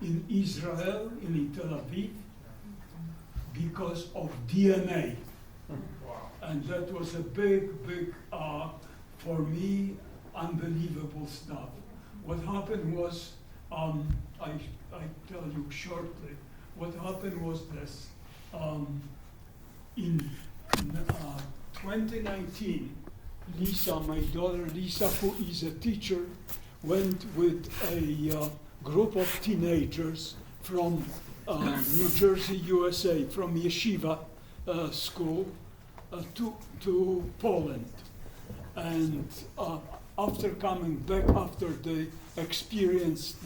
in Israel, in Tel Aviv, because of DNA. And that was a big, for me, unbelievable stuff. What happened was, I tell you shortly, what happened was this. In 2019, Lisa, my daughter Lisa, who is a teacher, went with a group of teenagers from New Jersey, USA, from yeshiva school to Poland. And after coming back, after they experienced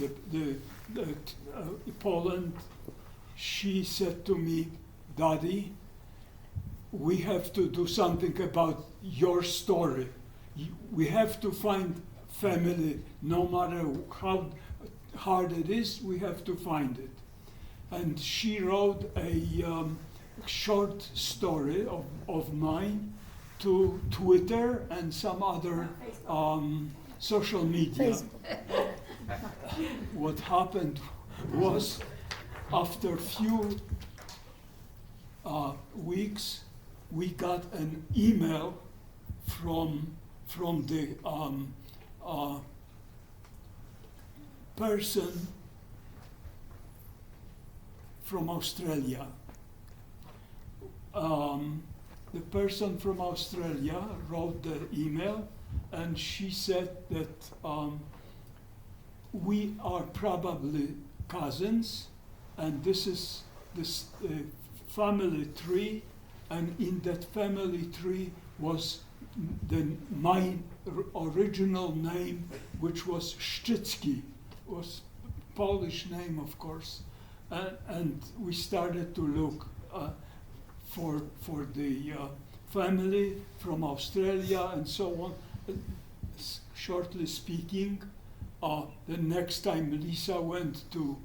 Poland, she said to me, "Daddy, we have to do something about your story. We have to find family, no matter how hard it is, we have to find it." And she wrote a short story of mine to Twitter and some other social media. What happened was, after a few weeks, we got an email from the person from Australia. The person from Australia wrote the email, and she said that we are probably cousins, and this is this family tree, and in that family tree was my original name, which was Szczycki, was Polish name, of course, and we started to look for the family from Australia and so on. Shortly speaking, the next time Lisa went to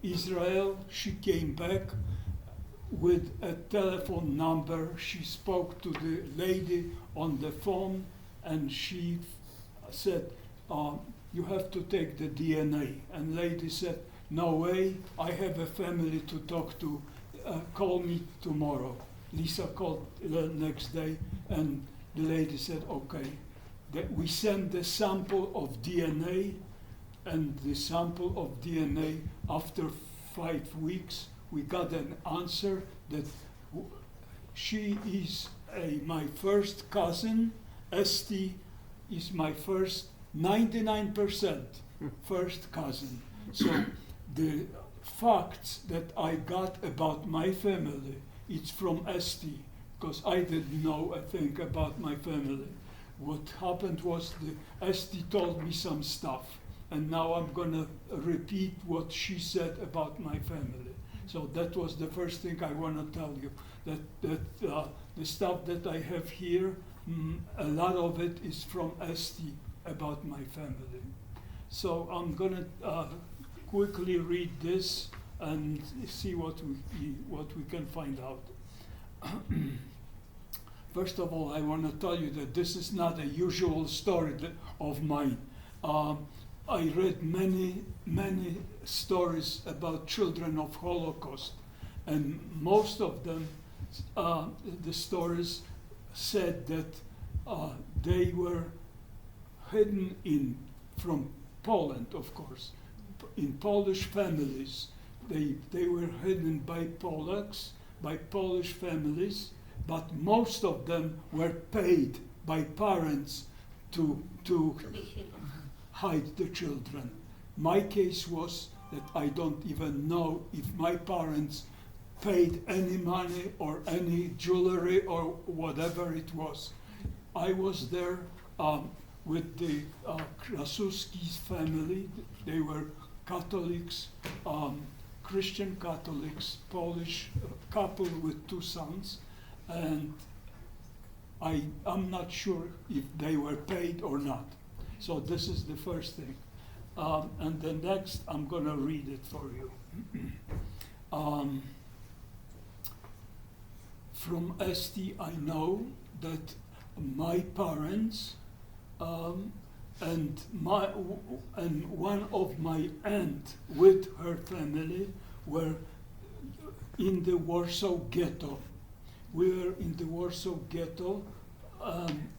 Israel, she came back with a telephone number. She spoke to the lady on the phone, and she said, "You have to take the DNA." And lady said, "No way, I have a family to talk to. Call me tomorrow." Lisa called the next day, and the lady said, "Okay." We sent the sample of DNA, and the sample of DNA, after 5 weeks, we got an answer that she is my first cousin. Esti is my first 99% first cousin. So the facts that I got about my family, it's from Esti, because I didn't know a thing about my family. What happened was Esti told me some stuff, and now I'm going to repeat what she said about my family. So that was the first thing I want to tell you, that the stuff that I have here, a lot of it is from Esti about my family. So I'm going to quickly read this and see what we can find out. First of all, I want to tell you that this is not a usual story of mine. I read many stories about children of Holocaust, and most of them, the stories said that they were hidden from Poland, of course, in Polish families. They were hidden by Polacks, by Polish families, but most of them were paid by parents to hide the children. My case was that I don't even know if my parents paid any money or any jewelry or whatever it was. I was there with the Krasuski's family. They were Catholics, Christian Catholics, Polish couple with 2 sons, and I'm not sure if they were paid or not. So this is the first thing. And the next, I'm going to read it for you. From Esti, I know that my parents and one of my aunt with her family were in the Warsaw Ghetto. We were in the Warsaw Ghetto,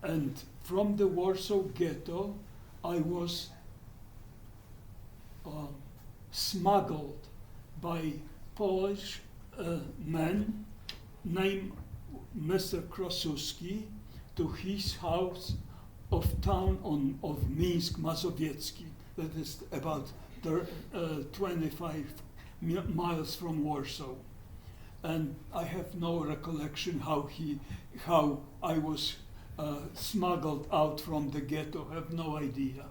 and from the Warsaw Ghetto, I was smuggled by Polish man named Mr. Krasuski to his house of town of Minsk Mazowiecki. That is about 25 miles from Warsaw. And I have no recollection how I was smuggled out from the ghetto. I have no idea.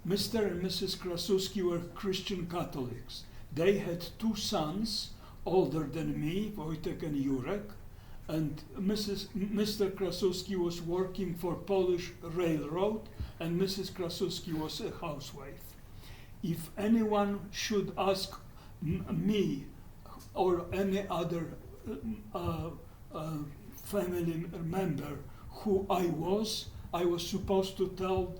Mr. and Mrs. Krasuski were Christian Catholics. They had two sons, older than me, Wojtek and Jurek, and Mr. Krasuski was working for Polish Railroad, and Mrs. Krasuski was a housewife. If anyone should ask me or any other family member who I was supposed to tell,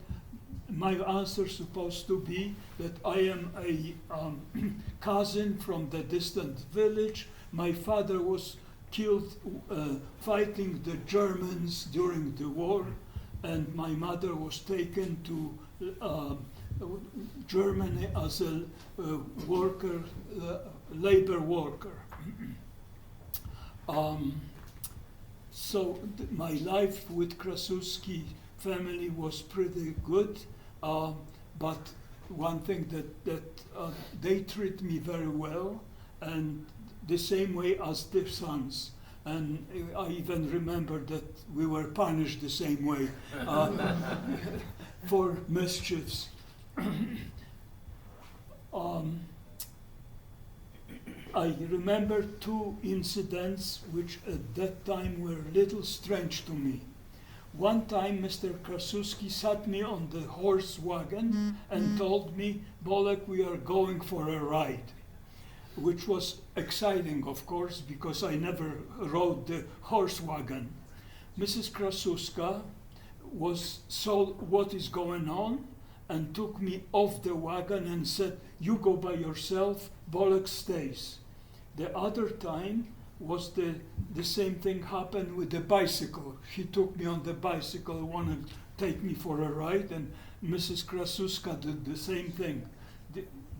my answer supposed to be that I am a cousin from the distant village. My father was killed fighting the Germans during the war, and my mother was taken to Germany as a worker, labor worker. So my life with Krasuski family was pretty good, but one thing that they treat me very well, and the same way as their sons. And I even remember that we were punished the same way for mischiefs. I remember two incidents which at that time were a little strange to me. One time Mr. Krasuski sat me on the horse wagon and told me, Bolek, we are going for a ride, which was exciting, of course, because I never rode the horse wagon. Mrs. Krasuska saw what is going on and took me off the wagon and said, you go by yourself, Bolek stays. The other time was the same thing happened with the bicycle. She took me on the bicycle, wanted to take me for a ride, and Mrs. Krasuska did the same thing.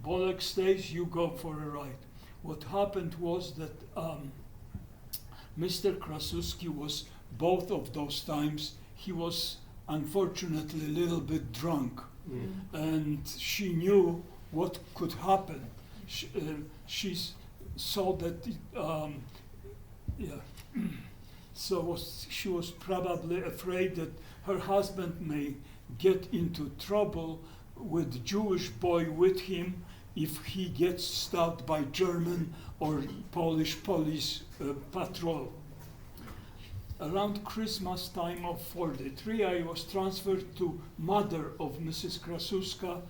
Bolek stays, you go for a ride. What happened was that Mr. Krasuski was, both of those times, he was unfortunately a little bit drunk. And she knew what could happen. She saw that, so she was probably afraid that her husband may get into trouble with Jewish boy with him if he gets stopped by German or Polish police patrol. Around Christmas time of 43, I was transferred to mother of Mrs. Krasuska,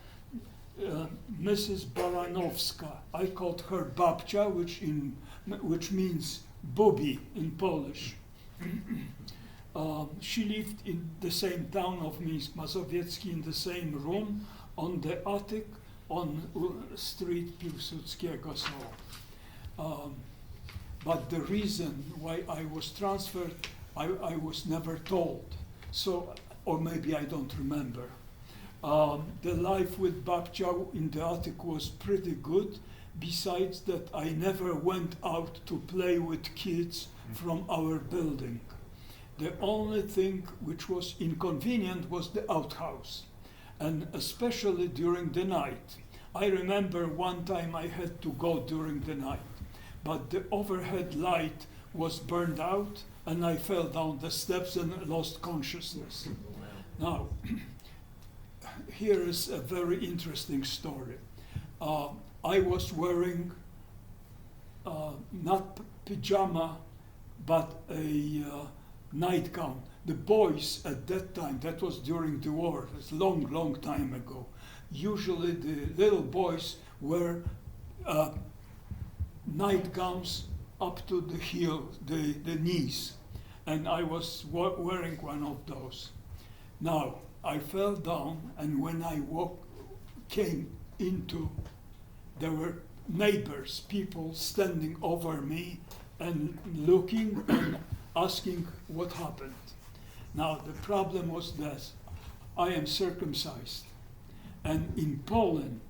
Mrs. Baranowska. I called her babcia, which means booby in Polish. She lived in the same town of Minsk Mazowiecki, in the same room, on the attic, on street Piłsudskiego. But the reason why I was transferred, I was never told. So, or maybe I don't remember. The life with babcia in the attic was pretty good. Besides that, I never went out to play with kids from our building. The only thing which was inconvenient was the outhouse, and especially during the night. I remember one time I had to go during the night, but the overhead light was burned out, and I fell down the steps and lost consciousness. Now, here is a very interesting story. I was wearing not pajama, but a nightgown. The boys at that time, that was during the war, it's long, long time ago. Usually the little boys wear nightgowns up to the heel, the knees, and I was wearing one of those. Now, I fell down, and when I came into, there were neighbors, people standing over me and looking and asking what happened. Now the problem was that I am circumcised, and in Poland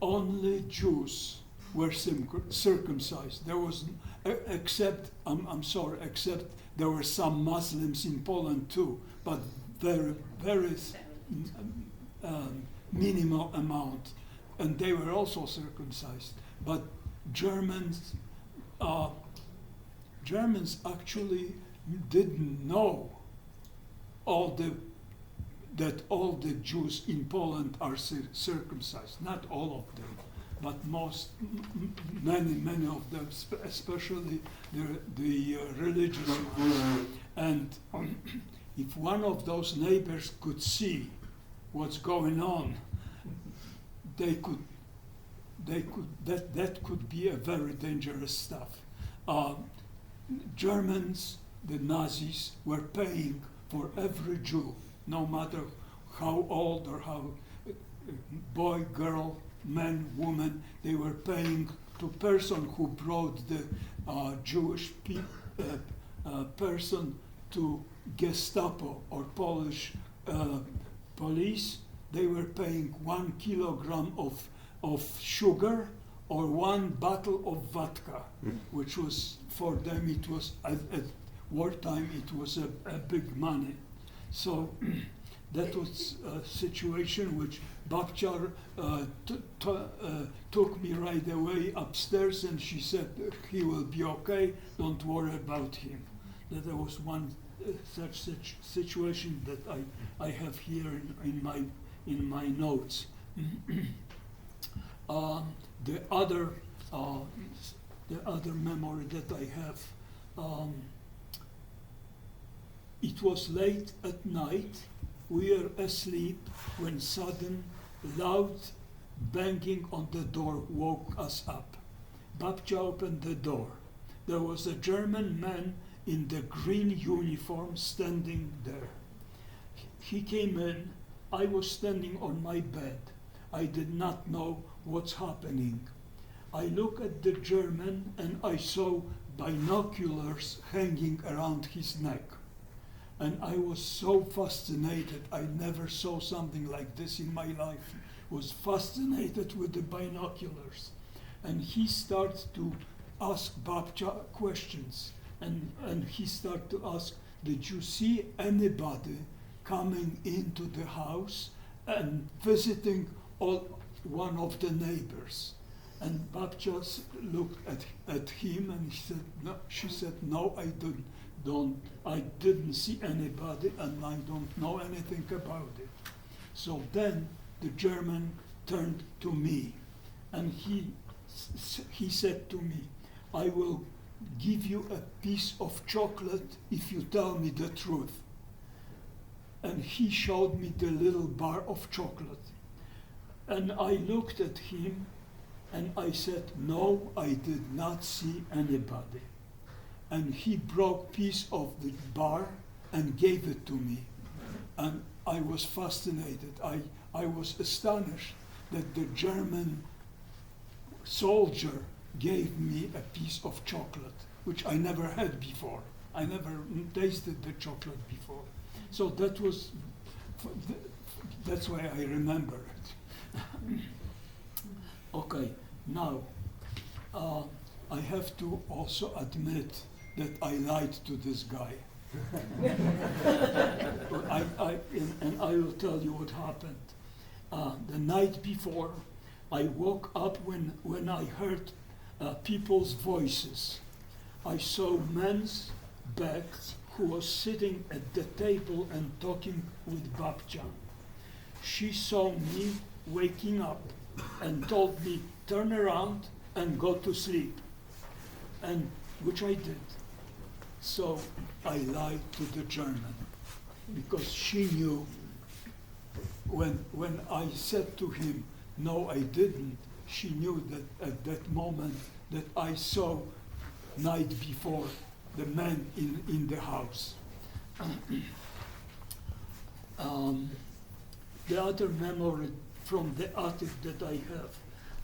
only Jews were circumcised. There was, except there were some Muslims in Poland too, but very minimal amount, and they were also circumcised. But Germans actually didn't know that all the Jews in Poland are circumcised. Not all of them, but many of them, especially the religious ones. And if one of those neighbors could see what's going on, that could be a very dangerous stuff. Germans, the Nazis, were paying for every Jew, no matter how old or how boy, girl, man, woman, they were paying to person who brought the Jewish person to Gestapo or Polish police. They were paying 1 kilogram of sugar or 1 bottle of vodka, which was, for them, it was, at wartime, it was a big money. So that was a situation which Babcia took me right away upstairs, and she said, he will be okay, don't worry about him. That there was one such situation that I have here in my notes. The other memory that I have, it was late at night. We were asleep when sudden loud banging on the door woke us up. Babcia opened the door. There was a German man in the green uniform standing there. He came in. I was standing on my bed. I did not know what's happening. I looked at the German and I saw binoculars hanging around his neck. And I was so fascinated. I never saw something like this in my life. Was fascinated with the binoculars. And he starts to ask Babcia questions. And he started to ask, did you see anybody coming into the house and visiting one of the neighbors? And Babcia looked at him and she said, no, I didn't see anybody and I don't know anything about it. So then the German turned to me and he said to me, I will give you a piece of chocolate if you tell me the truth. And he showed me the little bar of chocolate. And I looked at him and I said, no, I did not see anybody. And he broke a piece of the bar and gave it to me. And I was fascinated. I was astonished that the German soldier gave me a piece of chocolate, which I never had before. I never tasted the chocolate before. So that's why I remember it. Okay, now, I have to also admit that I lied to this guy. And I will tell you what happened. The night before, I woke up when I heard people's voices. I saw man's back who was sitting at the table and talking with Babcia. She saw me waking up and told me, turn around and go to sleep, and which I did. So I lied to the German because she knew when I said to him, no, I didn't, she knew that at that moment that I saw night before the man in the house. Um, the other memory from the attic that I have.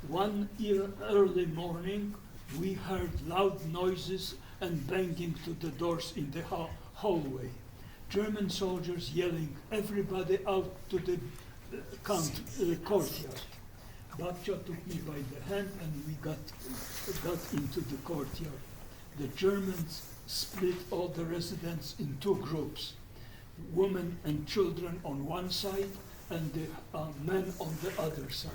One early morning, we heard loud noises and banging to the doors in the hallway. German soldiers yelling, "Everybody out to the courtyard." Babcia took me by the hand and we got into the courtyard. The Germans split all the residents in two groups, women and children on one side and the men on the other side.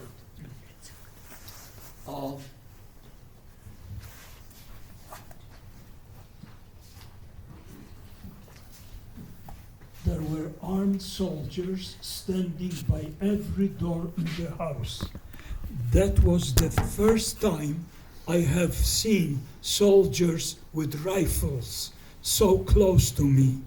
There were armed soldiers standing by every door in the house. That was the first time I have seen soldiers with rifles so close to me.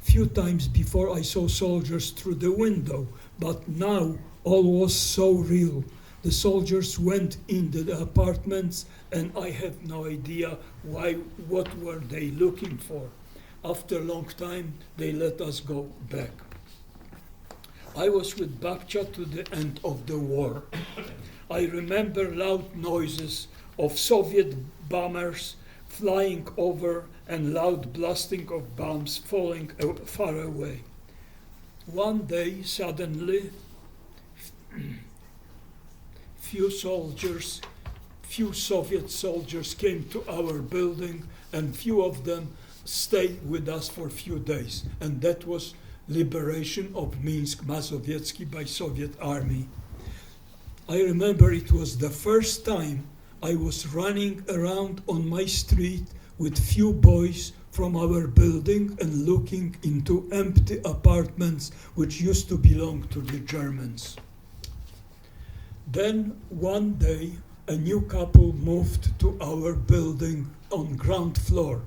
Few times before I saw soldiers through the window, but now all was so real. The soldiers went into the apartments and I have no idea what were they looking for. After a long time, they let us go back. I was with Babcia to the end of the war. I remember loud noises of Soviet bombers flying over and loud blasting of bombs falling far away. One day, suddenly, few Soviet soldiers came to our building, and few of them stayed with us for a few days, and that was liberation of Minsk Mazowiecki by Soviet army. I remember it was the first time I was running around on my street with few boys from our building and looking into empty apartments which used to belong to the Germans. Then one day a new couple moved to our building on ground floor.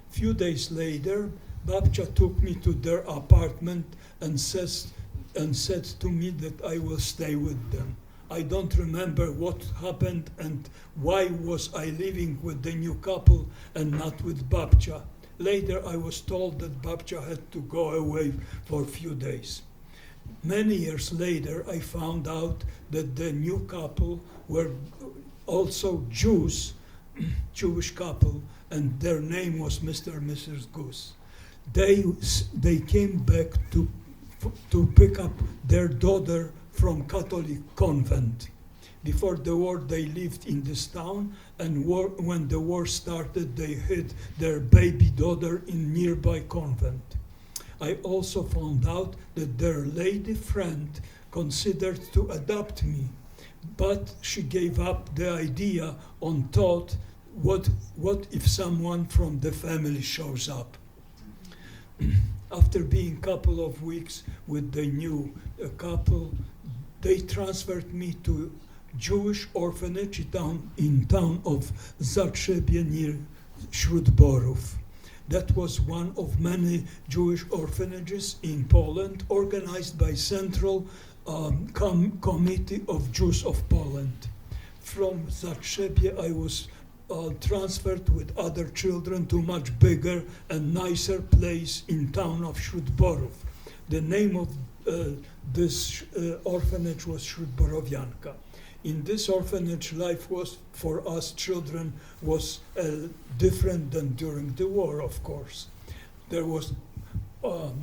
Few days later, Babcia took me to their apartment and said to me that I will stay with them. I don't remember what happened and why was I living with the new couple and not with Babcia. Later I was told that Babcia had to go away for a few days. Many years later I found out that the new couple were also Jewish couple, and their name was Mr. and Mrs. Goose. They came back to pick up their daughter from Catholic convent. Before the war, they lived in this town, and when the war started, they hid their baby daughter in nearby convent. I also found out that their lady friend considered to adopt me, but she gave up the idea on thought, what if someone from the family shows up? After being a couple of weeks with the new couple, they transferred me to Jewish orphanage in town of Zatrzebie near Śródborów. That was one of many Jewish orphanages in Poland, organized by Central Committee of Jews of Poland. From Zatrzebie, I was transferred with other children to much bigger and nicer place in town of Śródborów. The name of this orphanage was Śródborowianka. In this orphanage, life was, for us children, was different than during the war, of course. There was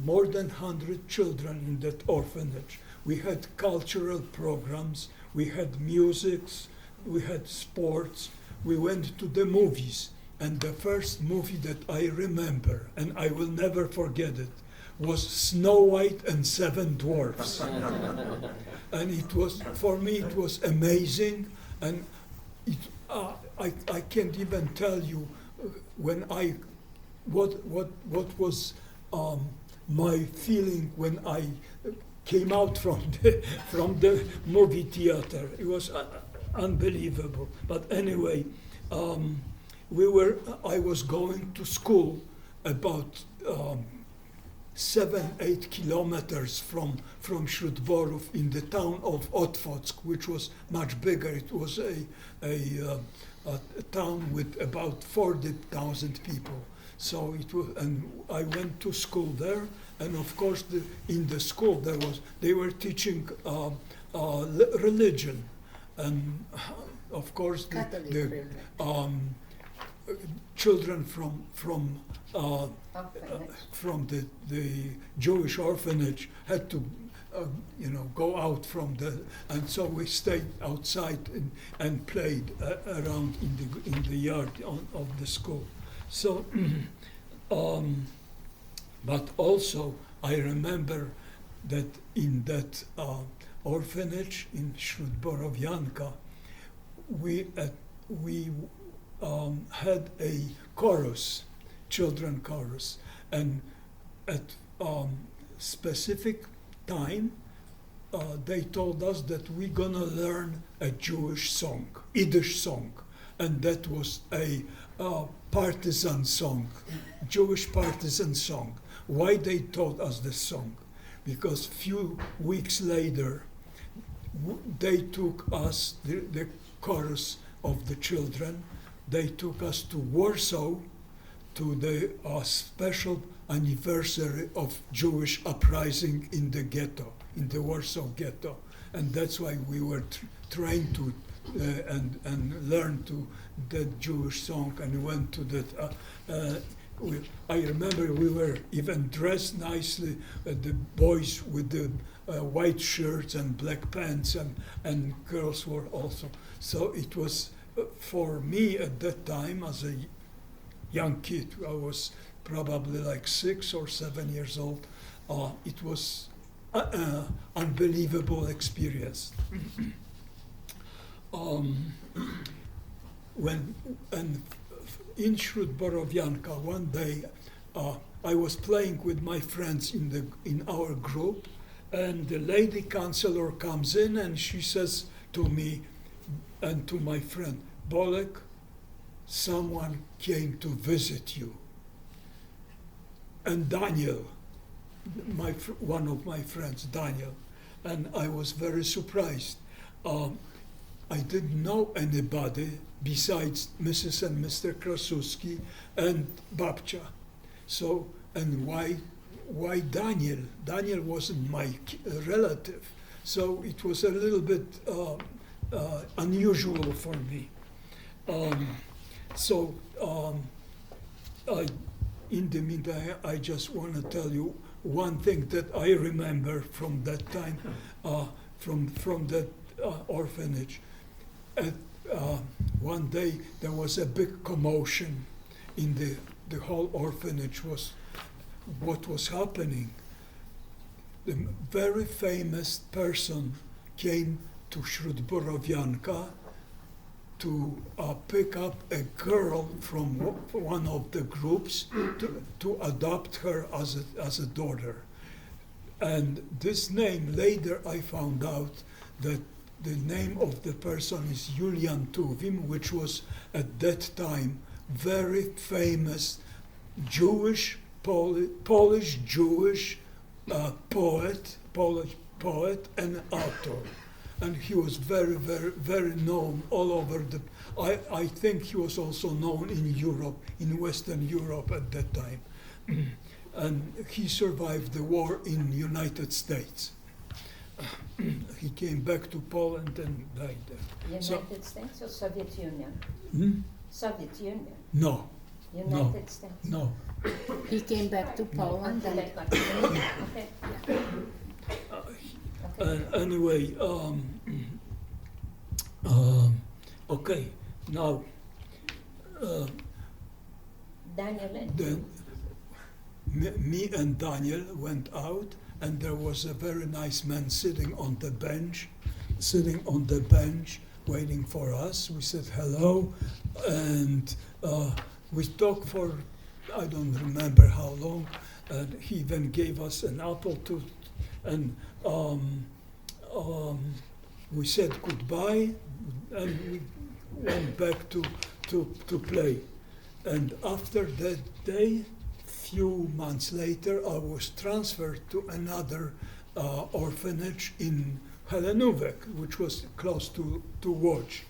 more than 100 children in that orphanage. We had cultural programs, we had musics, we had sports, we went to the movies. And the first movie that I remember, and I will never forget it, was Snow White and Seven Dwarfs. And it was, for me, it was amazing. And I can't even tell you what was my feeling when I came out from the movie theater. It was unbelievable. But anyway, I was going to school about 7-8 kilometers from Śródborów in the town of Otwock, which was much bigger. It was a town with about 40,000 people. So it was, and I went to school there, and of course, in the school they were teaching religion, and of course Catholic the religion. children from the Jewish orphanage had to go out from and so we stayed outside and played around in the yard of the school. So, but also I remember that in that orphanage in Śródborowianka, we had a chorus, children chorus, and at specific time they told us that we're gonna learn a Jewish song, Yiddish song, and that was a partisan song, Jewish partisan song. Why they taught us this song? Because few weeks later they took us, the chorus of the children, they took us to Warsaw to the special anniversary of Jewish uprising in the ghetto, in the Warsaw Ghetto. And that's why we were trained to and learned to that Jewish song and went to that. I remember we were even dressed nicely, the boys with the white shirts and black pants, and girls were also. So it was, for me at that time, as a young kid, I was probably like 6 or 7 years old, it was an unbelievable experience. And in Śródborowianka, one day I was playing with my friends in our group, and the lady counselor comes in and she says to me and to my friend, Bolek, someone came to visit you. And Daniel, one of my friends, Daniel, and I was very surprised. I didn't know anybody besides Mrs. and Mr. Krasuski and Babcia. So, and why Daniel? Daniel wasn't my relative, so it was a little bit unusual for me. In the meantime, I just want to tell you one thing that I remember from that time, from that orphanage. One day there was a big commotion in the whole orphanage. What was happening? The very famous person came to Śródborowianka to pick up a girl from one of the groups to adopt her as a daughter. And this name, later I found out that the name of the person is Julian Tuwim, which was at that time very famous Jewish, Polish Jewish Polish poet and author. And he was very, very, very known all over I think he was also known in Europe, in Western Europe at that time. And he survived the war in the United States. He came back to Poland and died there. United States or Soviet Union? Soviet Union? No. United States? No. He came back to Poland and... Okay. Anyway, okay, now Daniel then me and Daniel went out, and there was a very nice man sitting on the bench, waiting for us. We said hello, and we talked for, I don't remember how long, and he even gave us an apple to, and we said goodbye, and we went back to play. And after that day, few months later, I was transferred to another orphanage in Helenówek, which was close to Łódź.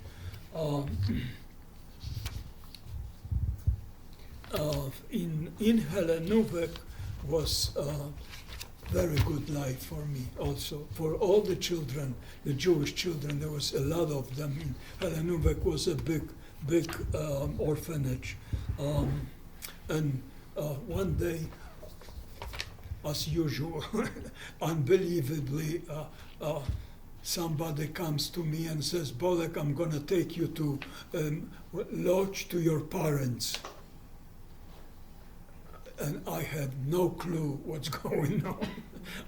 in Helenuvek was very good life for me also. For all the children, the Jewish children, there was a lot of them. Helenuvek was a big orphanage. And one day, as usual, unbelievably, somebody comes to me and says, Bolek, I'm going to take you to lodge to your parents. And I had no clue what's going on.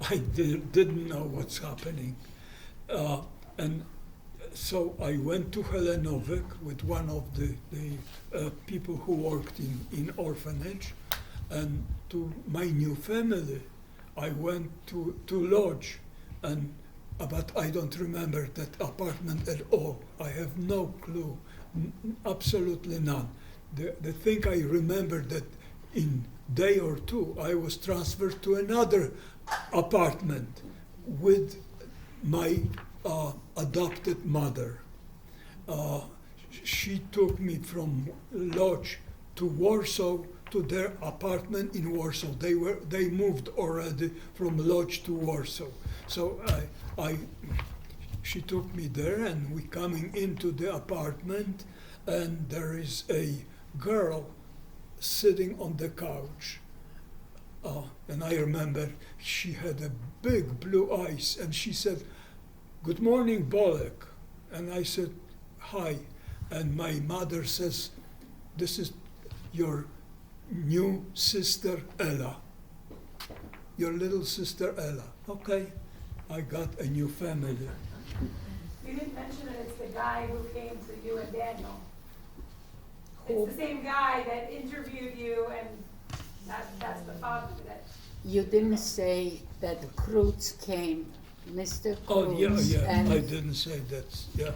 I didn't know what's happening. And so I went to Helenuvek with one of the people who worked in orphanage, and to my new family. I went to lodge, but I don't remember that apartment at all. I have no clue, absolutely none. The thing I remember that in day or two I was transferred to another apartment with my adopted mother. She took me from lodge to Warsaw to their apartment in Warsaw. They moved already from lodge to Warsaw. So she took me there, and we coming into the apartment, and there is a girl sitting on the couch. And I remember she had a big blue eyes, and she said, "Good morning, Bolek." And I said, "Hi." And my mother says, "This is your new sister Ella, your little sister Ella." Okay, I got a new family. You didn't mention that it's the guy who came to you and Daniel. Who? It's the same guy that interviewed you, and that's the father that. You didn't say that Krutz came, Mr. Krutz. Oh yeah, and I didn't say that. Yeah.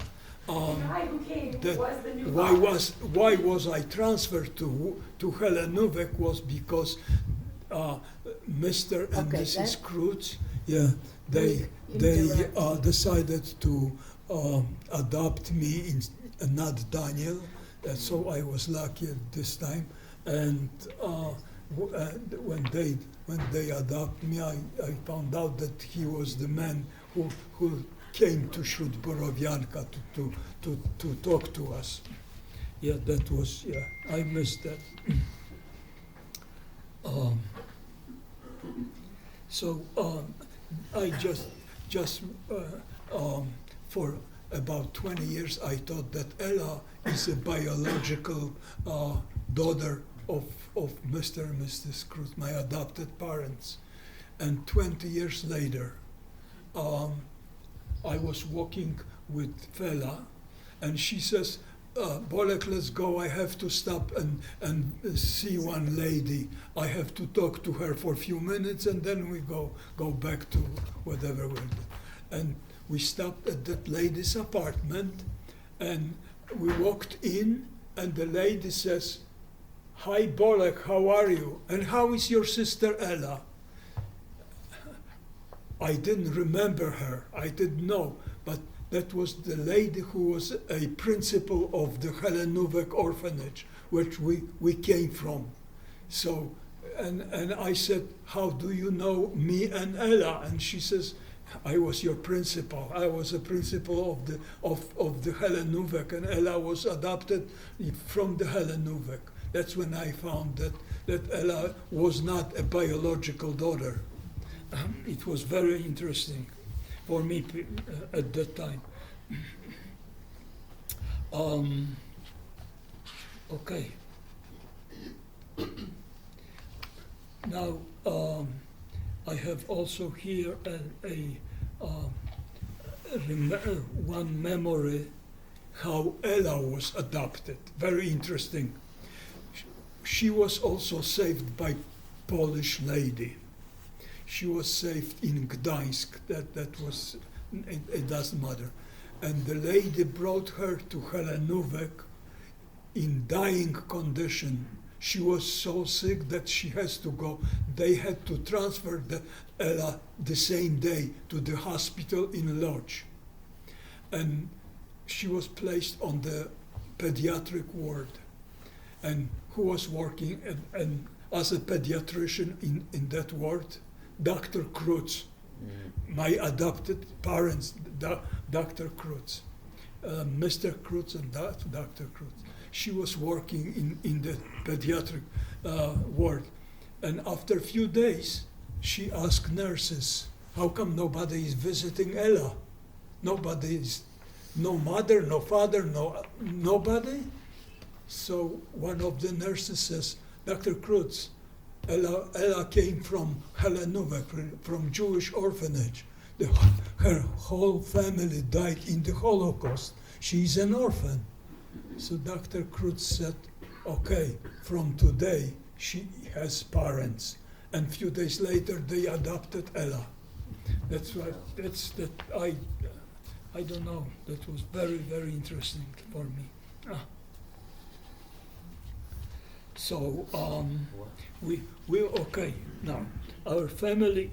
The guy who came that was the new why father. why was I transferred to Helenuvek was because Mr. and Okay, Mrs. that- Krutz, they Interrupt. decided to adopt me, not Daniel. So I was lucky at this time, and when they adopted me, I found out that he was the man who came to shoot Borowianka to talk to us. Yeah, that was, I missed that. I just for about 20 years I thought that Ella is a biological daughter of Mr. and Mrs. Krutz, my adopted parents. And 20 years later, I was walking with Fela, and she says, Bolek, let's go. I have to stop and see one lady. I have to talk to her for a few minutes, and then we go back to whatever we're doing. And we stopped at that lady's apartment, and we walked in, and the lady says, "Hi, Bolek, how are you? And how is your sister Ella?" I didn't remember her. I didn't know, but that was the lady who was a principal of the Helenuvek orphanage, which we came from. So, and I said, "How do you know me and Ella?" And she says, "I was your principal. I was a principal of the Helenuvek, and Ella was adopted from the Helenuvek." That's when I found that Ella was not a biological daughter. It was very interesting for me at that time. Okay. Now, I have also here one memory how Ella was adopted. Very interesting. She was also saved by Polish lady. She was saved in Gdańsk. That was, it doesn't matter. And the lady brought her to Helenuvek in dying condition. She was so sick that she has to go. They had to transfer Ella the same day to the hospital in Lodz. And she was placed on the pediatric ward. And who was working and as a pediatrician in that ward? Dr. Krutz, my adopted parents, Dr. Krutz, Mr. Krutz and Dr. Krutz. She was working in the pediatric ward. And after a few days, she asked nurses, how come nobody is visiting Ella? Nobody is, no mother, no father, nobody? So one of the nurses says, Dr. Krutz, Ella came from Helenova, from Jewish orphanage. Her whole family died in the Holocaust. She's an orphan. So Dr. Krutz said, okay, from today she has parents. And a few days later they adopted Ella. That's right. I don't know. That was very, very interesting for me. So we okay now. Our family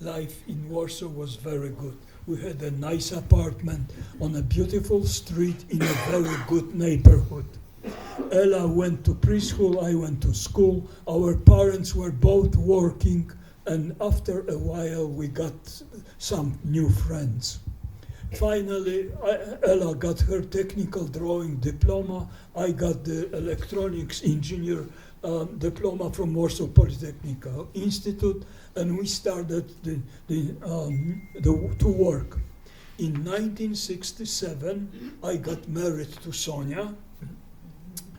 life in Warsaw was very good. We had a nice apartment on a beautiful street in a very good neighborhood. Ella went to preschool, I went to school. Our parents were both working, and after a while we got some new friends. Finally, Ella got her technical drawing diploma. I got the electronics engineer diploma from Warsaw Polytechnic Institute, and we started to work. In 1967, I got married to Sonia,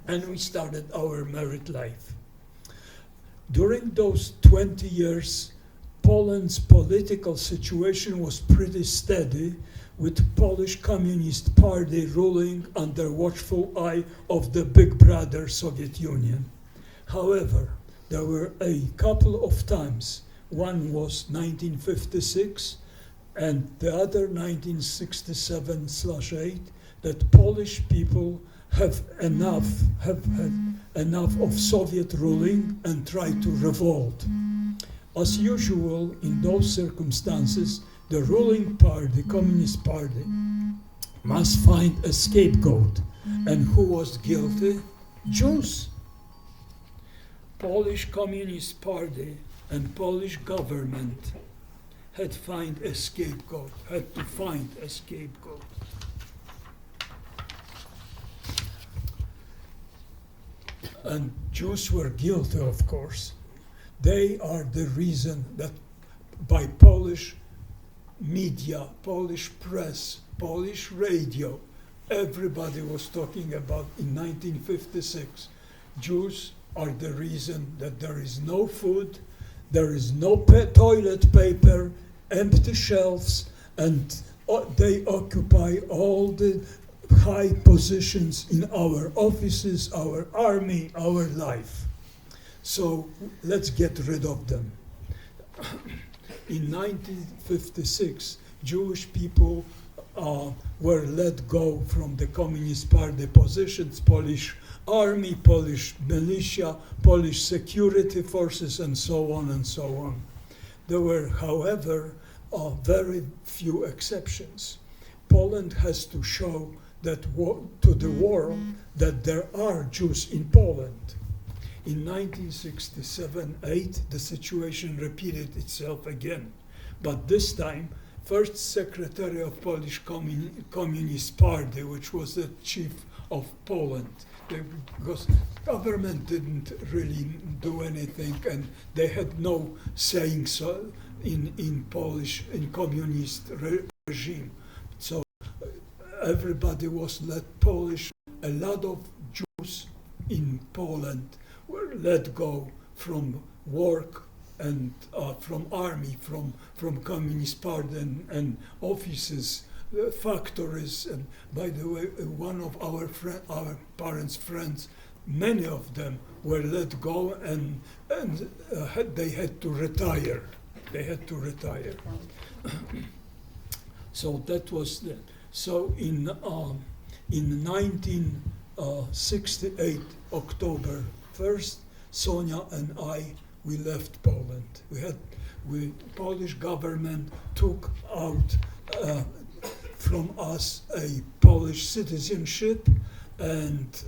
and we started our married life. During those 20 years, Poland's political situation was pretty steady, with Polish Communist Party ruling under watchful eye of the big brother Soviet Union. However, there were a couple of times, one was 1956 and the other 1967/8, that Polish people had enough of Soviet ruling and tried to revolt. As usual, in those circumstances, the ruling party, Communist Party, must find a scapegoat. And who was guilty? Jews. Polish Communist Party and Polish government had to find a scapegoat. And Jews were guilty, of course. They are the reason that by Polish media, Polish press, Polish radio, everybody was talking about in 1956. Jews are the reason that there is no food, there is no toilet paper, empty shelves, and they occupy all the high positions in our offices, our army, our life. So let's get rid of them. In 1956, Jewish people were let go from the Communist Party positions, Polish army, Polish militia, Polish security forces, and so on and so on. There were, however, very few exceptions. Poland has to show that to the world that there are Jews in Poland. In 1967-8, the situation repeated itself again. But this time, first secretary of Polish Communist Party, which was the chief of Poland, because government didn't really do anything, and they had no saying so in communist regime. So everybody was let Polish. A lot of Jews in Poland were let go from work and from army, from Communist Party and offices, factories. And by the way, one of our parents' friends, many of them were let go, and they had to retire. So that was the. So in 1968, October 1st, Sonia and I, we left Poland. Polish government took out from us a Polish citizenship and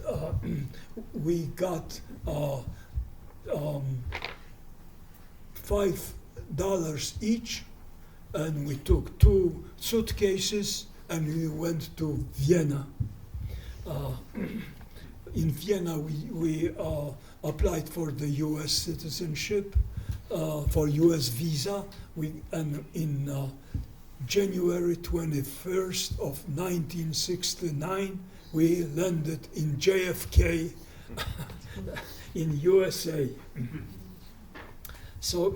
we got $5 each, and we took 2 suitcases and we went to Vienna. In Vienna, we applied for the U.S. citizenship, for U.S. visa. And in January 21st of 1969, we landed in JFK in USA. So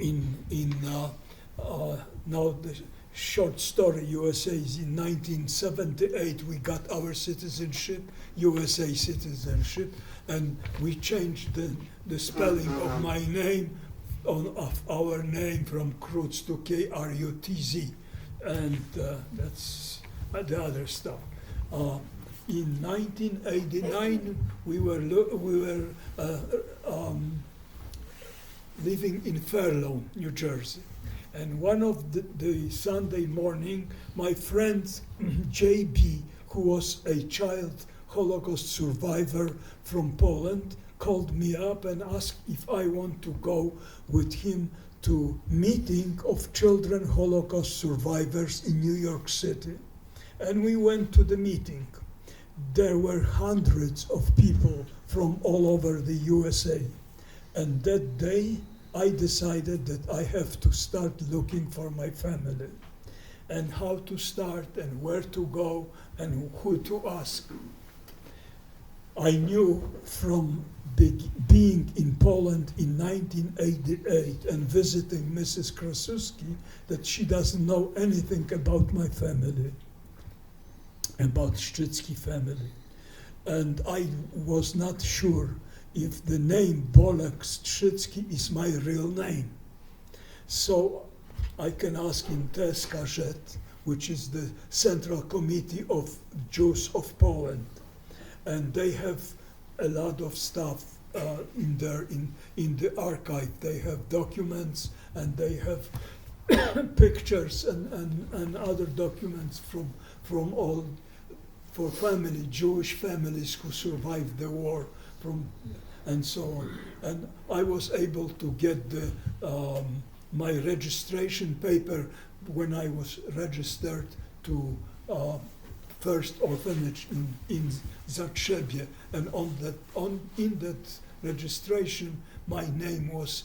now the short story, USA is in 1978 we got our citizenship, USA citizenship, and we changed the spelling of my name, of our name from Krutz to Krutz, and that's the other stuff. In 1989 we were living in Fairlawn, New Jersey. And one of the Sunday morning, my friend JB, who was a child Holocaust survivor from Poland, called me up and asked if I want to go with him to meeting of children Holocaust survivors in New York City. And we went to the meeting. There were hundreds of people from all over the USA. And that day, I decided that I have to start looking for my family, and how to start and where to go and who to ask. I knew from being in Poland in 1988 and visiting Mrs. Krasuski that she doesn't know anything about my family, about Szczycki family. And I was not sure if the name Bolek Krutz is my real name. So I can ask in TSKZ, which is the Central Committee of Jews of Poland. And they have a lot of stuff in the archive. They have documents and they have pictures and other documents from all, for family, Jewish families who survived the war, and so on. And I was able to get my registration paper when I was registered to first orphanage in Zakrzebie, and in that registration my name was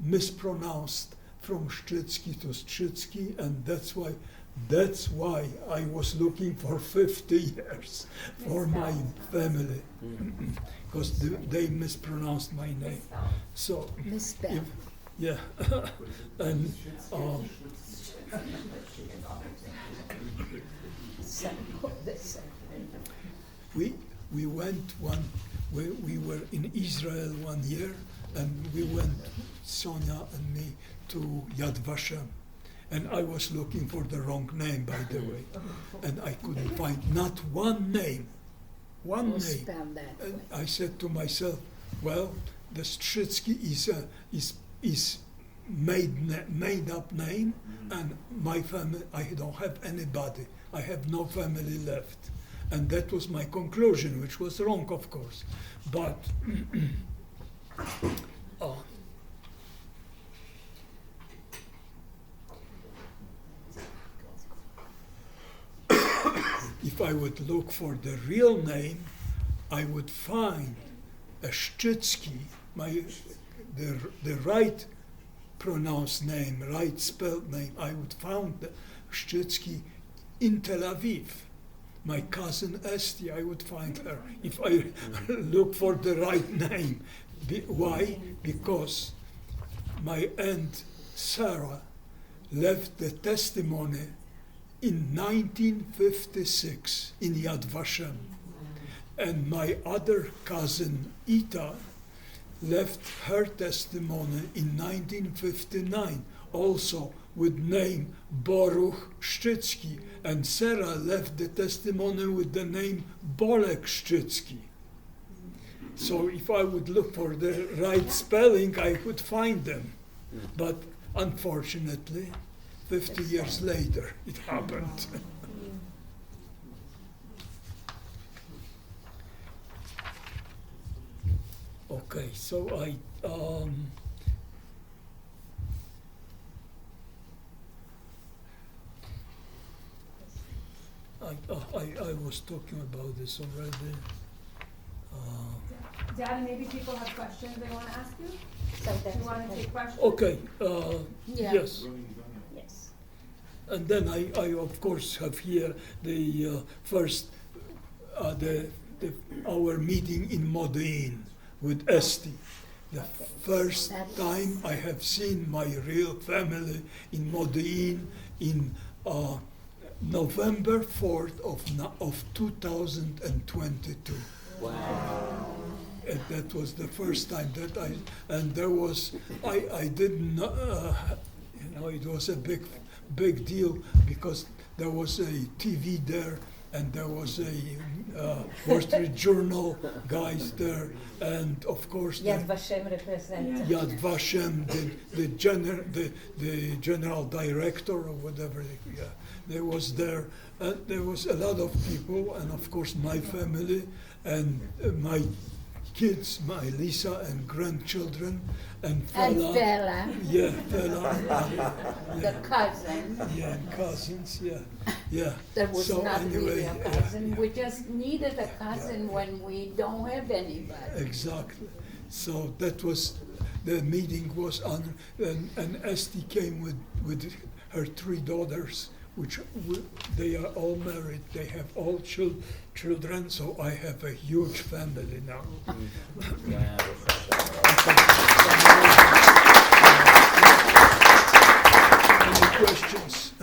mispronounced from Szczycki to Strzycki, and that's why I was looking for 50 years for my family, because they mispronounced my name. So, yeah, and we went we were in Israel one year, and we went, Sonia and me, to Yad Vashem. And I was looking for the wrong name, by the way, and I couldn't find not one name. One name. And I said to myself, well, the Strzycki is made up name, and my family, I don't have anybody. I have no family left. And that was my conclusion, which was wrong, of course. But if I would look for the real name, I would find a Szczycki, the right pronounced name, right spelled name. I would find the Szczycki in Tel Aviv. My cousin Esti, I would find her if I look for the right name. Why? Because my aunt Sarah left the testimony in 1956 in Yad Vashem. And my other cousin Ita left her testimony in 1959, also with name Boruch Szczycki, and Sarah left the testimony with the name Bolek Krutz. So if I would look for the right spelling, I would find them. But unfortunately, 50 years later, it happened. so I was talking about this already. Daddy, maybe people have questions they want to ask you? So Do that's you want to okay. take questions? Okay, Yeah. yes. Yes. And then I of course have here the first our meeting in Modi'in with Esti. The first That's- time I have seen my real family in Modi'in in November 4th of 2022. Wow. And that was the first time that and there was, I didn't know, it was a big deal because there was a TV there and there was a Wall Street Journal guys there, and of course Yad Vashem representative. Yad Vashem, the general director or whatever, they was there. There was a lot of people, and of course my family and my kids, my Lisa and grandchildren, and And Fela. Fela, Yeah, Fela. the cousin, Yeah, and cousins, yeah. that was So not really anyway, a cousin. We just needed a cousin when we don't have anybody. Exactly. So that was, the meeting was on, and Esti came with her 3 daughters, which they are all married. They have all children, so I have a huge family now. Any questions?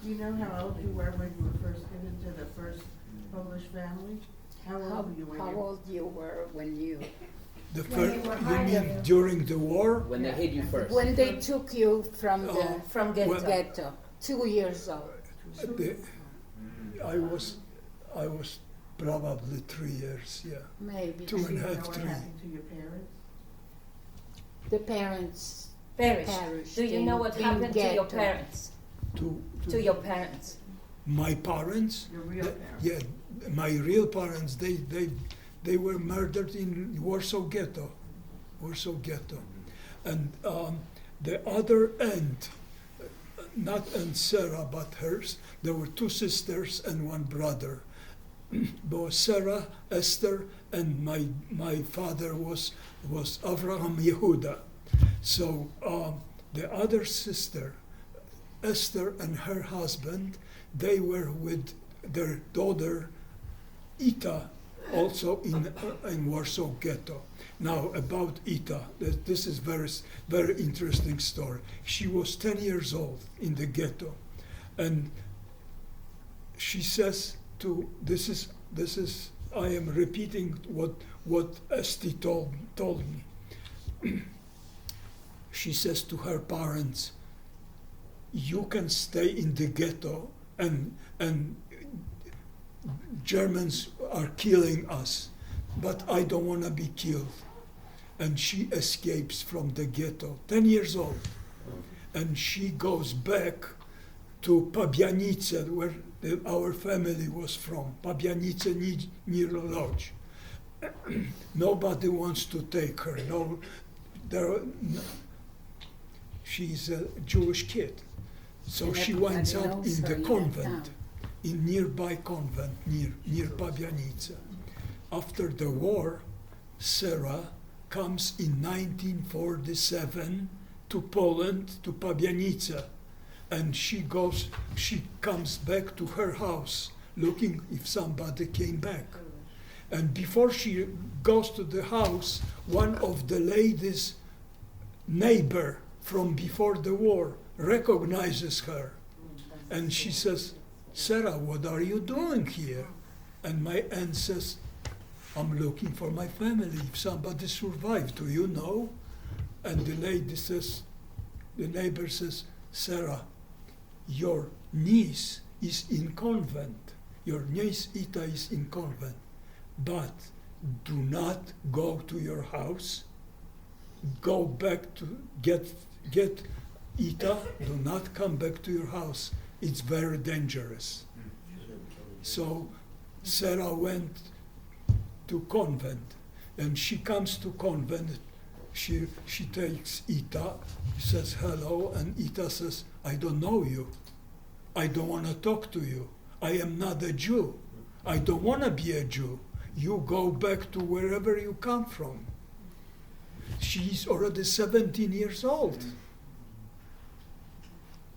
Do you know how old you were when you were first given to the first Polish family? How old were you when How you? old you were when you, The When they first, were you mean hiding. during the war? When they hid you first. when they took you from the From Well- ghetto, 2 years old? I was probably 3 years, yeah. Maybe. Two Do and you a know half, what 3. happened to your parents? The parents Perished. Do you know what in happened to your ghetto. parents? To your parents? My parents? Your real parents? Yeah, my real parents, they were murdered in Warsaw Ghetto. Warsaw Ghetto. And the other end, not Aunt Sarah, but hers, there were 2 sisters and 1 brother. Both Sarah, Esther, and my father was Avraham Yehuda. So the other sister, Esther, and her husband, they were with their daughter Ita, also in Warsaw Ghetto. Now about Ita, this is very interesting story. She was 10 years old in the ghetto, and she says this is I am repeating what Esti told me. She says to her parents, "You can stay in the ghetto, and Germans are killing us, but I don't want to be killed." And she escapes from the ghetto, 10 years old, and she goes back to Pabianice, where our family was from, Pabianice near Lodz. Nobody wants to take her. She's a Jewish kid, so And she everybody winds up knows in her the in that convent, town. in nearby convent near Pabianice. After the war, Sarah comes in 1947 to Poland, to Pabianice, and she comes back to her house looking if somebody came back. And before she goes to the house, one of the ladies' neighbor from before the war recognizes her, and she says, "Sarah, what are you doing here?" And my aunt says, "I'm looking for my family. If somebody survived, do you know?" And the neighbor says, "Sarah, your niece is in convent. Your niece Ita is in convent. But do not go to your house. Go back to get Ita. Do not come back to your house. It's very dangerous." So Sarah went to convent. And she comes to convent. She takes Ita. She says hello, and Ita says, I don't know you. I don't want to talk to you. I am not a Jew. I don't want to be a Jew. You go back to wherever you come from. She's already 17 years old.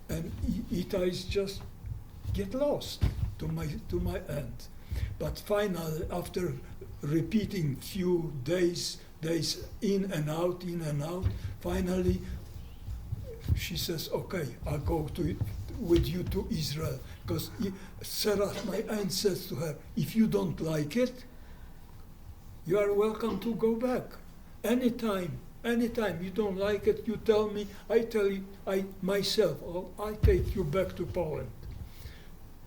And Ita is just get lost to my end. But finally, after repeating few days in and out, finally she says, okay, I'll go with you to Israel. Because Sarah, my aunt, says to her, if you don't like it, you are welcome to go back. Anytime you don't like it, you tell me, I tell you, I take you back to Poland.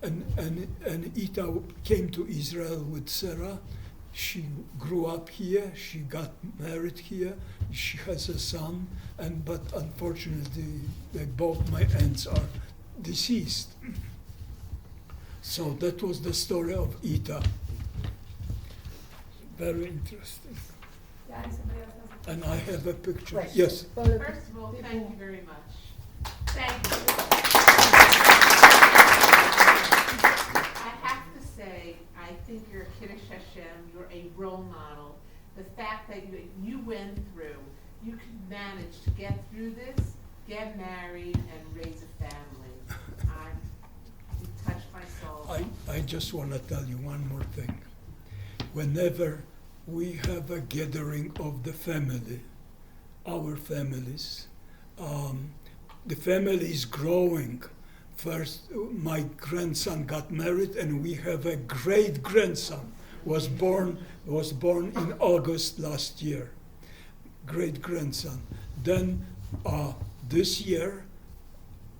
And Ita came to Israel with Sarah. She grew up here, she got married here, she has a son, but unfortunately both my aunts are deceased. So that was the story of Ita. Very interesting. Yeah, somebody else has a- And I have a picture. Right. Yes. First of all, thank you very much. Thank you. I have to say, I think you're a Kiddush Hashem, you're a role model. The fact that you went through, you could manage to get through this, get married, and raise a family. You touched my soul. I just want to tell you one more thing. Whenever we have a gathering of the family, our families, the family is growing. First, my grandson got married, and we have a great grandson. Was born in August last year. Great grandson. Then this year,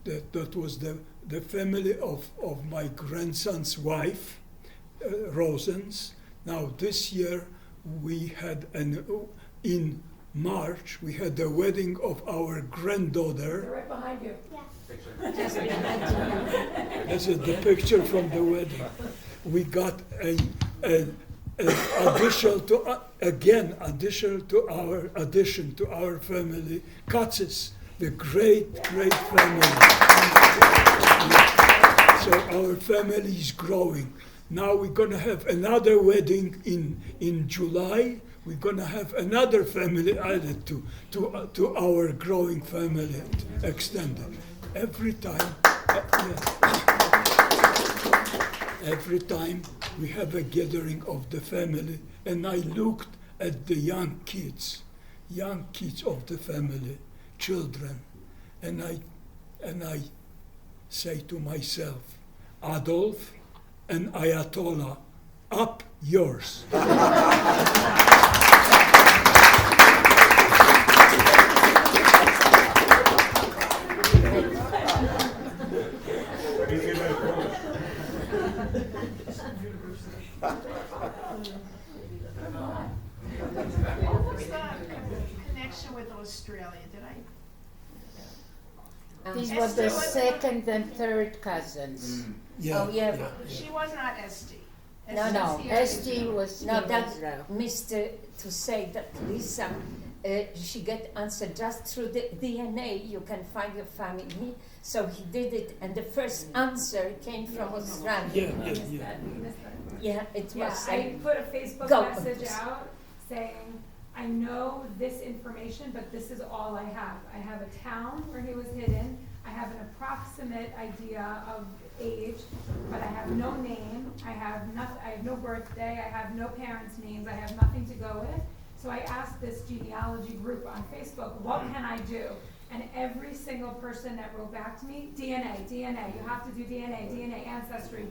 that was the family of my grandson's wife, Rosens. Now this year we had in March we had the wedding of our They're granddaughter. right behind you. This is the picture from the wedding. We got an addition to our family, Katzes, the great family. So our family is growing. Now we're going to have another wedding in July. We're going to have another family added to our growing family extended. Every time we have a gathering of the family, and I looked at the young kids of the family, children, and I say to myself, Adolf and Ayatollah, up yours. What was the connection with Australia? Did I? These were the second and third cousins. Oh, yeah. She was not Esty. No, Esty was No, in that Israel. Mr. to say that Lisa, she get answer just through the DNA. You can find your family. So he did it, and the first answer came from Australia. Yeah, it Yeah, was. I put a Facebook Go. message out saying, I know this information, but this is all I have. I have a town where he was hidden. I have an approximate idea of age, but I have no name. I have no birthday. I have no parents' names. I have nothing to go with. So I asked this genealogy group on Facebook, what can I do? And every single person that wrote back to me, DNA, you have to do DNA, Ancestry,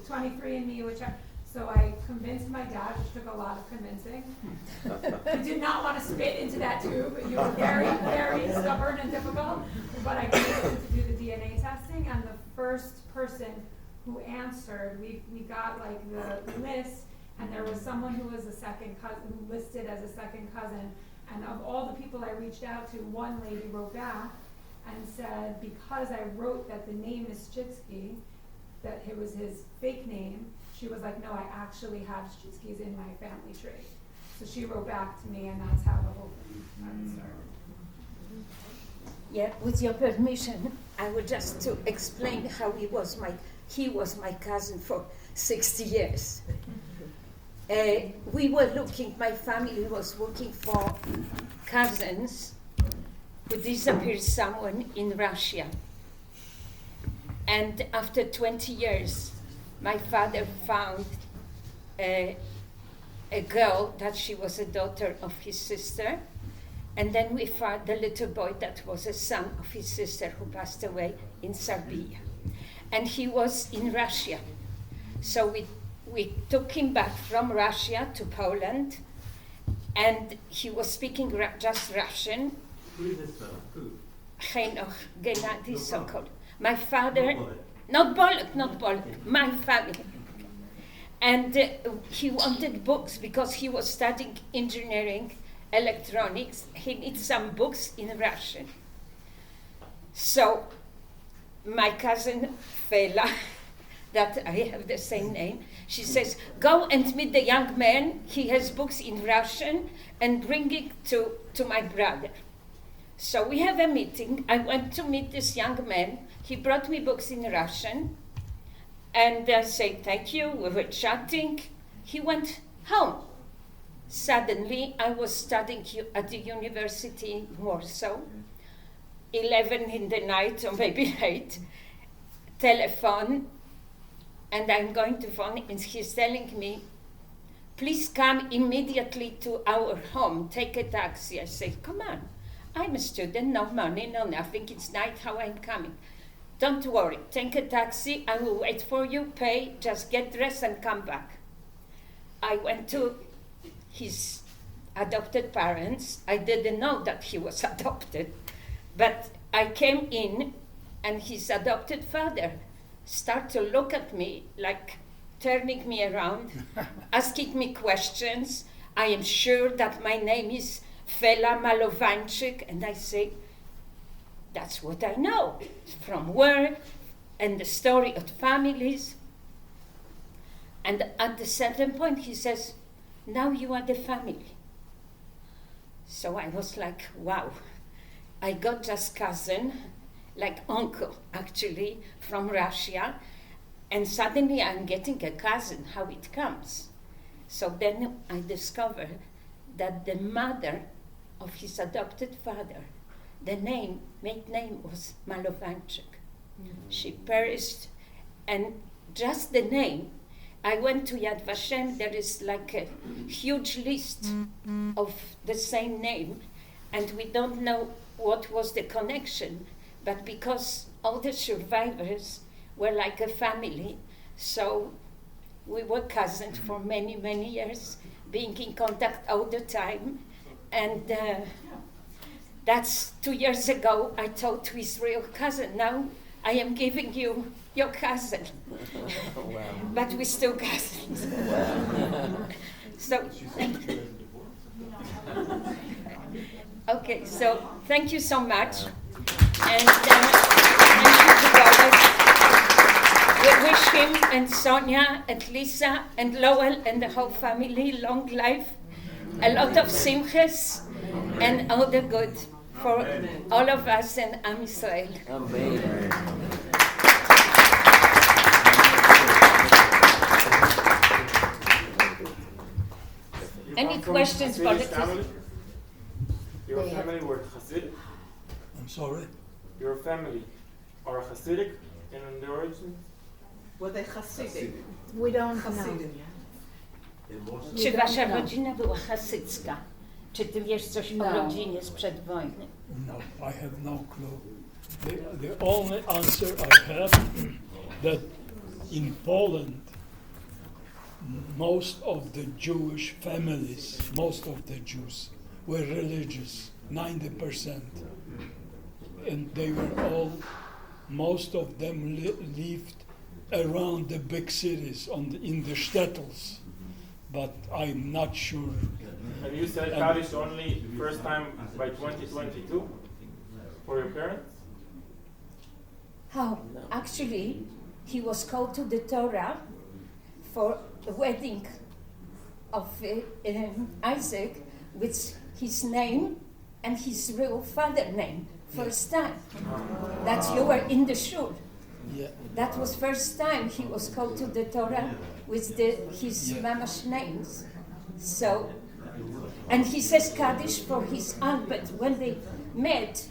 23andMe, so I convinced my dad, which took a lot of convincing. He did not want to spit into that tube. You were very, very stubborn and difficult. But I convinced him to do the DNA testing, and the first person who answered, we got like the list, and there was someone who was a second cousin, who listed as a second cousin. And of all the people I reached out to, one lady wrote back and said, because I wrote that the name is Shchitsky, that it was his fake name, she was like, no, I actually have Shchitskys in my family tree. So she wrote back to me, and that's how the whole thing started. Yeah, with your permission, I would just to explain how he was my cousin for 60 years. We were looking, my family was looking for cousins who disappeared somewhere in Russia. And after 20 years, my father found a girl that she was a daughter of his sister. And then we found the little boy that was a son of his sister who passed away in Serbia. And he was in Russia. So we took him back from Russia to Poland, and he was speaking just Russian. Who is this fellow? Who? Henoch Gennady Sokol. My father, not Bolek, my family. And he wanted books because he was studying engineering, electronics. He needs some books in Russian. So my cousin Fela, that I have the same name, she says, go and meet the young man. He has books in Russian, and bring it to my brother. So we have a meeting. I went to meet this young man. He brought me books in Russian, and I said, thank you. We were chatting. He went home. Suddenly, I was studying at the university in Warsaw, 11 in the night, or maybe 8, telephone, and I'm going to phone, and he's telling me, please come immediately to our home, take a taxi. I say, come on, I'm a student, no money, no nothing, it's night, how I'm coming. Don't worry, take a taxi, I will wait for you, pay, just get dressed and come back. I went to his adopted parents. I didn't know that he was adopted, but I came in, and his adopted father started to look at me, like turning me around, asking me questions. I am sure that my name is Fela Malovanchik, and I say, that's what I know from work and the story of families. And at a certain point he says, now you are the family. So I was like, wow, I got just cousin, like uncle actually, from Russia, and suddenly I'm getting a cousin, how it comes. So then I discovered that the mother of his adopted father, the maiden name was Malovanchik. Mm-hmm. She perished, and just the name. I went to Yad Vashem, there is like a huge list of the same name, and we don't know what was the connection, but because all the survivors were like a family, so we were cousins for many, many years, being in contact all the time, and that's 2 years ago I told to his real cousin, now I am giving you your cousin. Wow. But we're still cousins. Wow. So, okay, so thank you so much. And thank you to Bolek. We wish him and Sonia and Lisa and Lowell and the whole family long life, a lot of simchas, and all the good for all of us and Am Yisrael. Amen. Any questions, Bolek? Your family were Hasidic? I'm sorry? Your family are Hasidic in the origin? Were they Hasidic? We don't know. Czy wasza rodzina była hasycka? Czy ty wiesz coś o rodzinie sprzed wojny? No, I have no clue. The only answer I have that in Poland, most of the Jewish families, most of the Jews were religious, 90%. And they were all, most of them lived around the big cities in the shtetls. But I'm not sure. And you said Kaddish only first time by 2022 for your parents? How? Actually, he was called to the Torah for a wedding of Isaac with his name and his real father name. First time that you were in the shul. Yeah. That was first time he was called to the Torah with his mamash names. So, and he says Kaddish for his aunt, but when they met,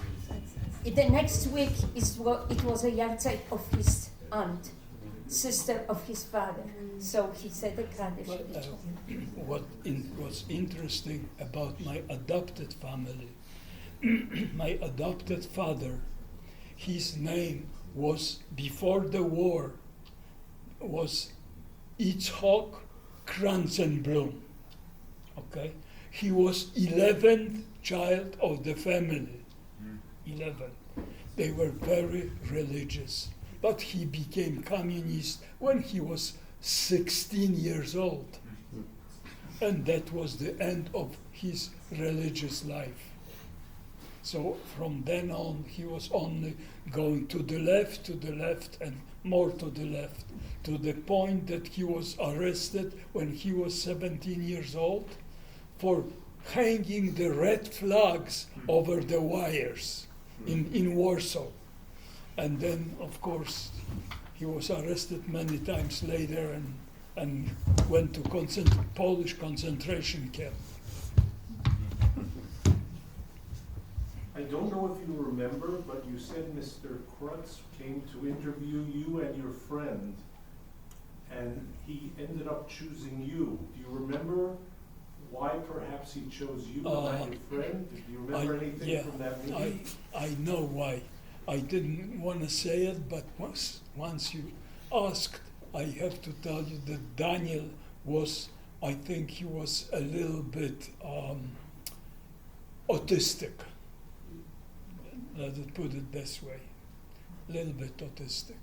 the next week it was a yahrzeit of his aunt, sister of his father. So he said the Kaddish. What was interesting about my adopted family, my adopted father, his name was, before the war, was Yitzhak Kranzenblum. Okay? He was 11th child of the family. 11. They were very religious. But he became communist when he was 16 years old. And that was the end of his religious life. So from then on, he was only going to the left, and more to the left, to the point that he was arrested when he was 17 years old for hanging the red flags over the wires in Warsaw. And then, of course, he was arrested many times later and went to Polish concentration camp. I don't know if you remember, but you said Mr. Krutz came to interview you and your friend, and he ended up choosing you. Do you remember why perhaps he chose you and not your friend? Do you remember anything from that meeting? I know why. I didn't want to say it, but once you asked, I have to tell you that Daniel was, I think he was a little bit autistic. Let it put it this way, a little bit autistic,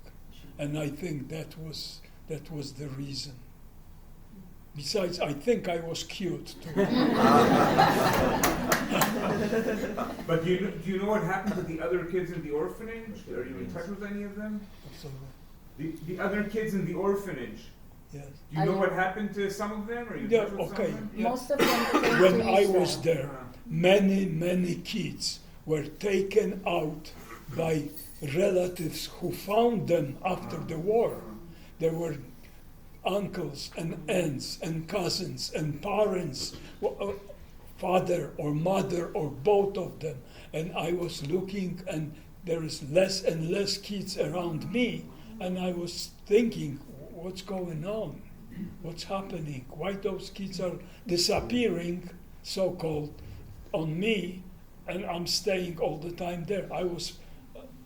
and I think that was the reason. Besides, I think I was cute too. But do you know what happened to the other kids in the orphanage? Are you in touch with any of them? The other kids in the orphanage. Yes. Do you know what happened to some of them? Are you in touch with some of them? Yeah. Most of them came When to I Israel. was there, many kids were taken out by relatives who found them after the war. There were uncles and aunts and cousins and parents, father or mother or both of them. And I was looking, and there is less and less kids around me, and I was thinking, what's going on? What's happening? Why those kids are disappearing, so-called, on me? And I'm staying all the time there. I was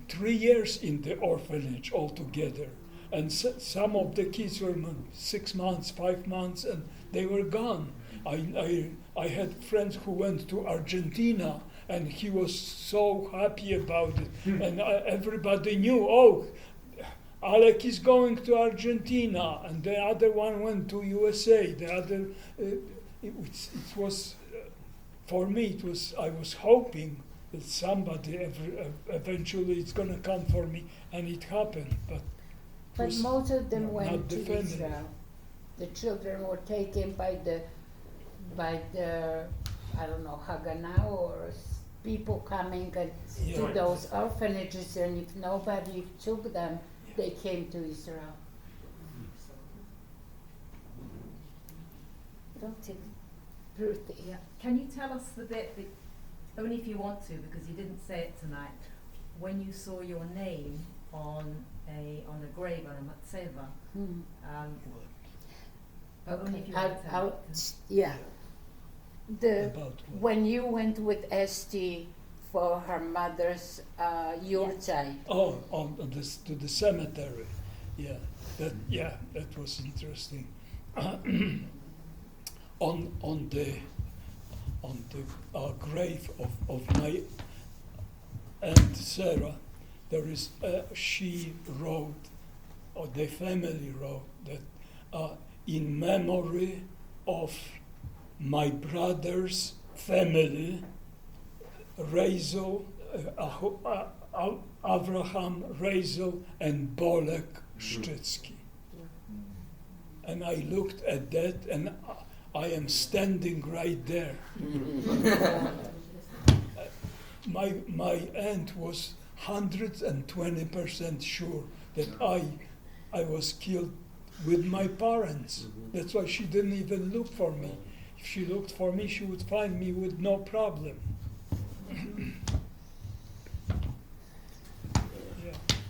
3 years in the orphanage altogether. And some of the kids were 6 months, 5 months, and they were gone. I had friends who went to Argentina, and he was so happy about it. And everybody knew, oh, Alec is going to Argentina, and the other one went to USA. The other, it was... For me, I was hoping that somebody eventually is going to come for me, and it happened. But most of them went not to defended. Israel. The children were taken by the I don't know, Haganah or people coming to those orphanages, and if nobody took them, they came to Israel. Ruthie. Yeah. Can you tell us the bit, only if you want to, because you didn't say it tonight, when you saw your name on a grave, on a matzeva? Only if you want to tell it. Yeah. About what? When you went with Esty for her mother's yahrzeit. Oh, to the cemetery. Yeah, that was interesting. On the grave of my Aunt Sarah, there is she wrote, or the family wrote that in memory of my brother's family, Rezel, Avraham, Rezel, and Bolek Krutz. And I looked at that, and I am standing right there. My aunt was 120% sure that I was killed with my parents. That's why she didn't even look for me. If she looked for me, she would find me with no problem.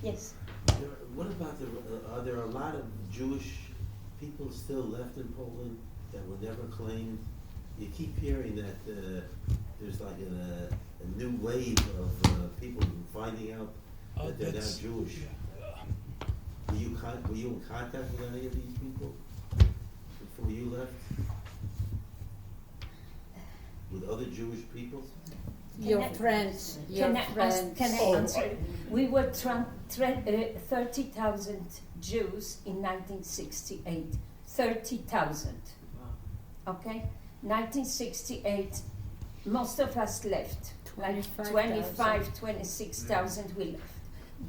Yes. What about are there a lot of Jewish people still left in Poland that were never claimed? You keep hearing that there's like a new wave of people finding out that they're not Jewish. Were you in contact with any of these people before you left? With other Jewish people? Your friends. Can I answer? We were 30,000 Jews in 1968. 30,000. Okay? 1968, most of us left. Like 25, 26,000 we left.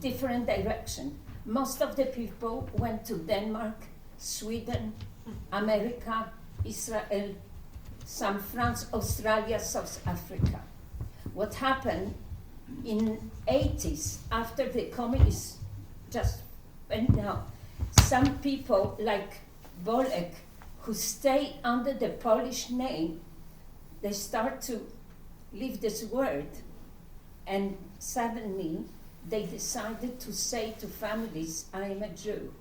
Different direction. Most of the people went to Denmark, Sweden, America, Israel, some France, Australia, South Africa. What happened in 80s, after the communists just went down, some people like Bolek, who stay under the Polish name, they start to leave this word, and suddenly they decided to say to families, I am a Jew,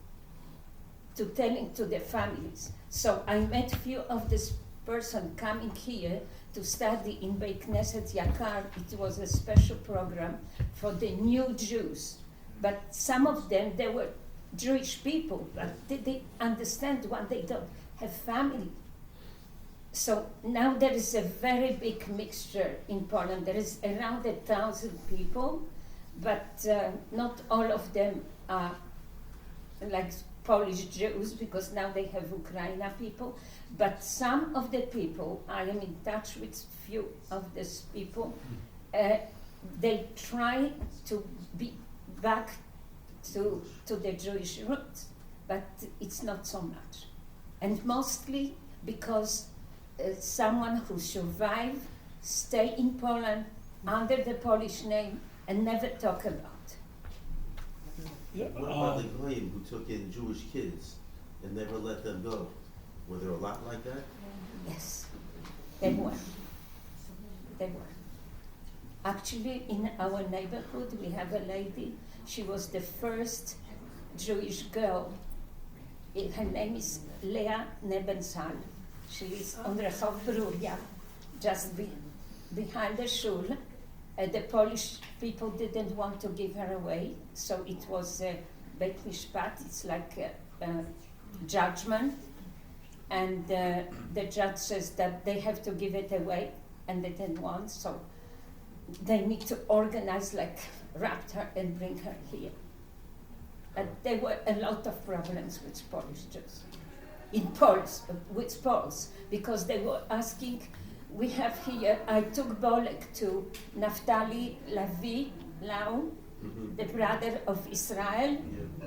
to telling to the families. So I met few of this person coming here to study in Beit Knesset Yakar. It was a special program for the new Jews. But some of them, they were Jewish people, but did they understand why they don't have family? So now there is a very big mixture in Poland. There is around 1,000 people, but not all of them are like Polish Jews, because now they have Ukrainian people. But some of the people, I am in touch with few of these people, they try to be back to the Jewish roots, but it's not so much. And mostly because someone who survived stay in Poland under the Polish name and never talk about. What about the Goyim who took in Jewish kids and never let them go? Were there a lot like that? Yes, they were. They were. Actually, in our neighborhood, we have a lady. She was the first Jewish girl. Her name is Leah Nebenzal. She is on Rehov Bruria, just behind the shul. The Polish people didn't want to give her away, so it was Beit Mishpat. It's like a judgment, and the judge says that they have to give it away, and they didn't want, so they need to organize, like, wrap her and bring her here. But there were a lot of problems with Polish Jews, with Poles, because they were asking. We have here, I took Bolek to Naftali Lau, the brother of Israel.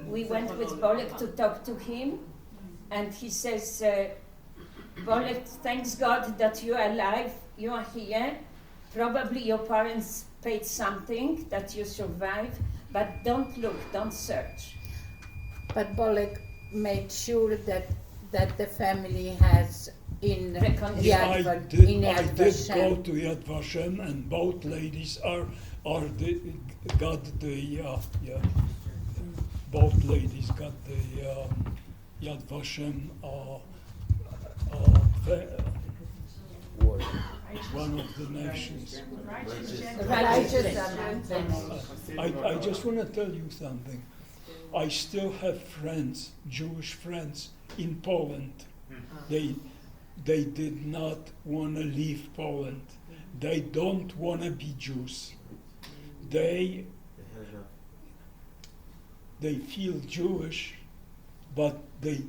We went with Bolek to talk to him, and he says, Bolek, thanks God that you are alive, you are here. Probably your parents paid something that you survived, but don't look, don't search. But Bolek made sure that the family has in Yad I did go to Yad Vashem, and both ladies both ladies got the Yad Vashem one of the nations. I just want to tell you something. I still have friends, Jewish friends in Poland. They did not want to leave Poland. They don't want to be Jews. They feel Jewish, but they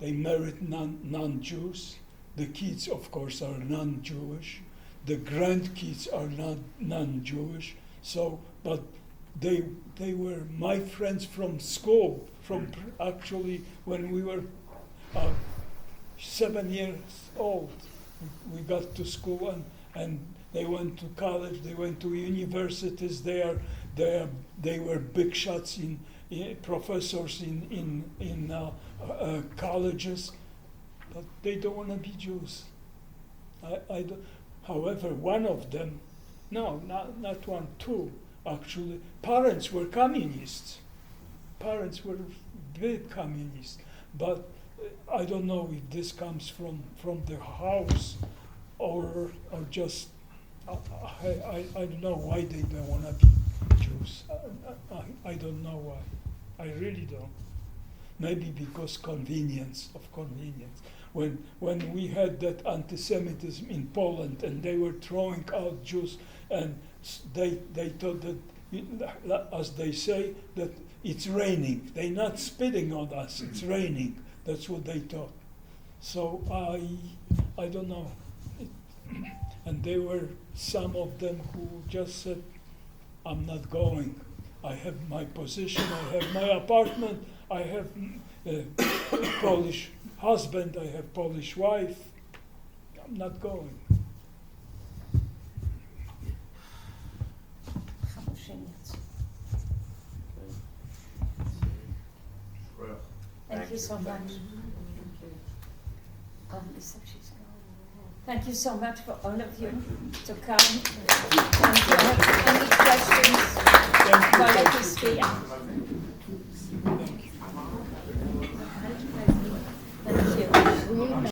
married non-Jews. The kids, of course, are non-Jewish. The grandkids are not non-Jewish. So, but they were my friends from school. From actually when we were 7 years old. We got to school and they went to college, they went to universities there. They were big shots in professors in colleges, but they don't want to be Jews. I don't, however, one of them, no, not one, two, actually, parents were communists. Parents were big communists, but I don't know if this comes from the house or just, I don't know why they don't want to be Jews. I don't know why. I really don't. Maybe because convenience. When we had that anti-Semitism in Poland and they were throwing out Jews and they thought that, as they say, that it's raining. They're not spitting on us, it's raining. That's what they thought. So I don't know. And there were some of them who just said, I'm not going. I have my position, I have my apartment, I have a Polish husband, I have Polish wife. I'm not going. Thank you so much. Thank you so much for all of you to come. And if you have any questions, Bolek is here.